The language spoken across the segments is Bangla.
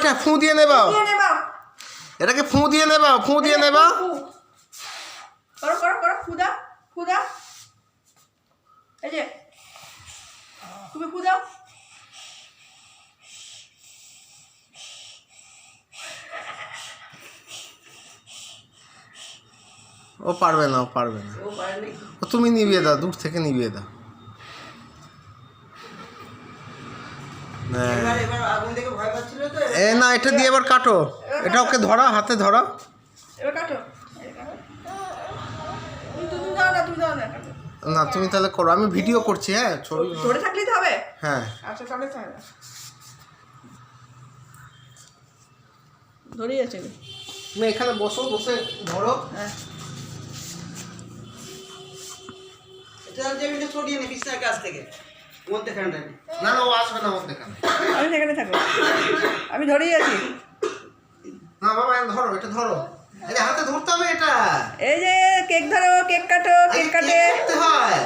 এটা ফু দিয়ে নেবা, এটাকে ফু দিয়ে নেবা, ফু দিয়ে নেবা। করো করো করো, ফুদা ফুদা, এই যে তুমি ফুদাও। ও পারবে না, ও পারবে না, ও তুমি নিভিয়ে দাও, দূর থেকে নিভিয়ে দাও। এ না, এটা দিয়ে এবার কাটো, এটা ওকে ধরা, হাতে ধরা। এবার কাটো, তুমি দাও না, তুমি দাও না, কাটো না তুমি তাহলে করো, আমি ভিডিও করছি। হ্যাঁ, ছবি ধরে থাকলেই তো হবে। হ্যাঁ আচ্ছা তাহলে ধরেই আছে। তুমি এখানে বসো, বসে ধরো। হ্যাঁ, এটা টেবিলটা ছড়িয়ে নে বিছানার কাছ থেকে, মধ্যখানটা। না না, ও আসবে না মধ্যখানে। আমি সেখানে থাকো, আমি ধরেই আছি। না বাবা, ধরো, এটা ধরো, এই যে হাতে ধরতে হবে এটা। এই যে কেক ধরো, কেক কাটো, কেক কাটে করতে হয়।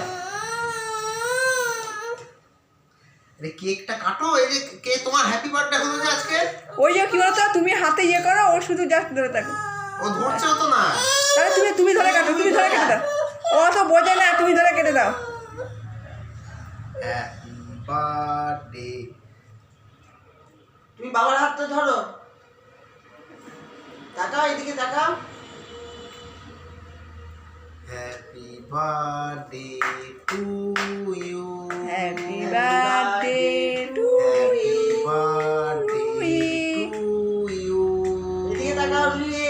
এই কেকটা কাটো, এই যে কে তোমার হ্যাপি বার্থডে হলো যে আজকে। ওই যে কি বলতো, তুমি হাতে ইয়ে করো, ও শুধু জাস্ট ধরে থাকো। ও ধরছেও তো না। তাহলে তুমি ধরে কাটো, তুমি ধরে কেটে দাও। ও তো বোঝে না, তুমি ধরে কেটে দাও। Happy birthday. তুমি বাবার হাতটা ধরো, তাকাও এদিকে, তাকাও। Happy birthday to you. Happy birthday to you. Birthday to you. এদিকে তাকাও,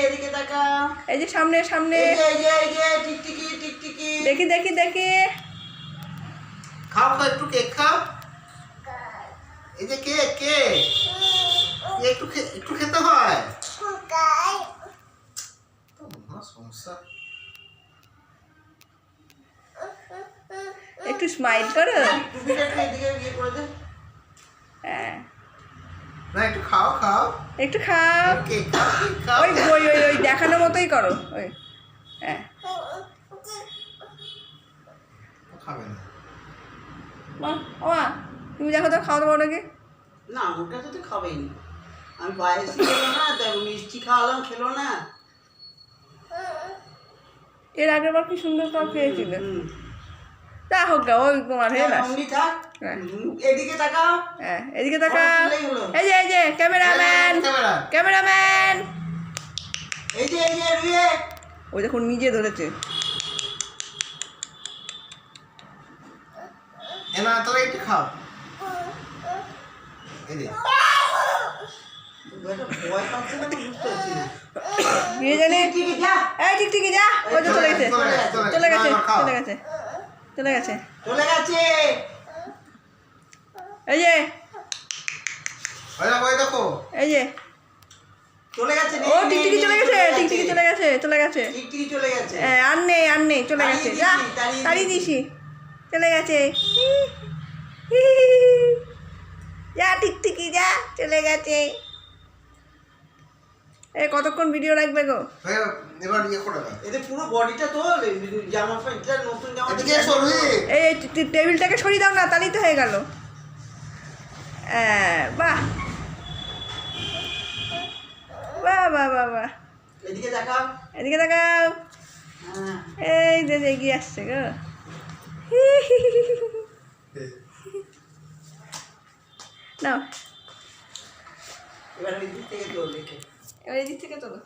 এদিকে তাকাও। এই যে সামনে সামনে, এই যে টিকটিকি টিকটিকি। দেখি দেখি দেখি। খাও খাও, একটু কেক খাও। এই যে কেক, কেক একটু খেতে হয়। সমস্যা। একটু স্মাইল করো। টুপিটা একটু এদিকে ইয়ে করে দে। হ্যাঁ, না একটু খাও, খাও একটু খাও। কেক, খাও কেক খাও। ওই ওই ওই ওই দেখানোর মতোই করো। ওই হ্যাঁ, খাবে না। ও মা, তুমি দেখো তো, খাওয়া দাওয়া নাকি? না ওটা তো খাবেই না, আমি বাইরে খেলো না, তাই মিষ্টি খাওয়ালাম, খেলো না। এর আগের বার কি সুন্দর খাওয়া খেয়েছিল। তা হোক গা, ওই তোমার হয়ে গেছে। অমনি থাক। হ্যাঁ। এদিকে তাকাও। হ্যাঁ, এদিকে তাকাও। আমার চুলেই হলো। এই যে ক্যামেরাম্যান, ক্যামেরা। ক্যামেরাম্যান। এই যে রুয়ে। ওই দেখুন নিজে ধরেছে। এ না, তাহলে একটু খাও। এই যে ভয় পাচ্ছে না, বুঝতে পারছি না। নিয়ে জানি। টিকটিকি যা, এই ঠিক যা, ওই যে চলে গেছে, চলে গেছে, খাও। চলে গেছে, চলে গেছে। চলে গেছে। এই যে, ওই দেখো। এই যে, চলে গেছে। ও টিকটিকি চলে গেছে, টিকটিকি চলে গেছে, চলে গেছে। টিকটিকি চলে গেছে। আর নেই, চলে গেছে। যা, তাড়িয়ে দিছি, চলে গেছে। যা টিকটিকি যা, চলে গেছে। এই কতক্ষণ ভিডিও রাখবে গো? এবার ইয়ে করে দাও। এতে পুরো বডিটা তো জামা প্যান্টটা নতুন জামা। এদিকে এসো রুহি। এই টেবিলটাকে সরিয়ে দাও না, তাহলেই তো হয়ে গেল। বাহ বাহ বাহ বাহ বাহ। এদিকে দেখাও। এদিকে দেখাও। হ্যাঁ। এই যে এগিয়ে আসছে গো। নাও, এবার ওই দিক থেকে তোল দেখে। এবার এদিক থেকে তোলো।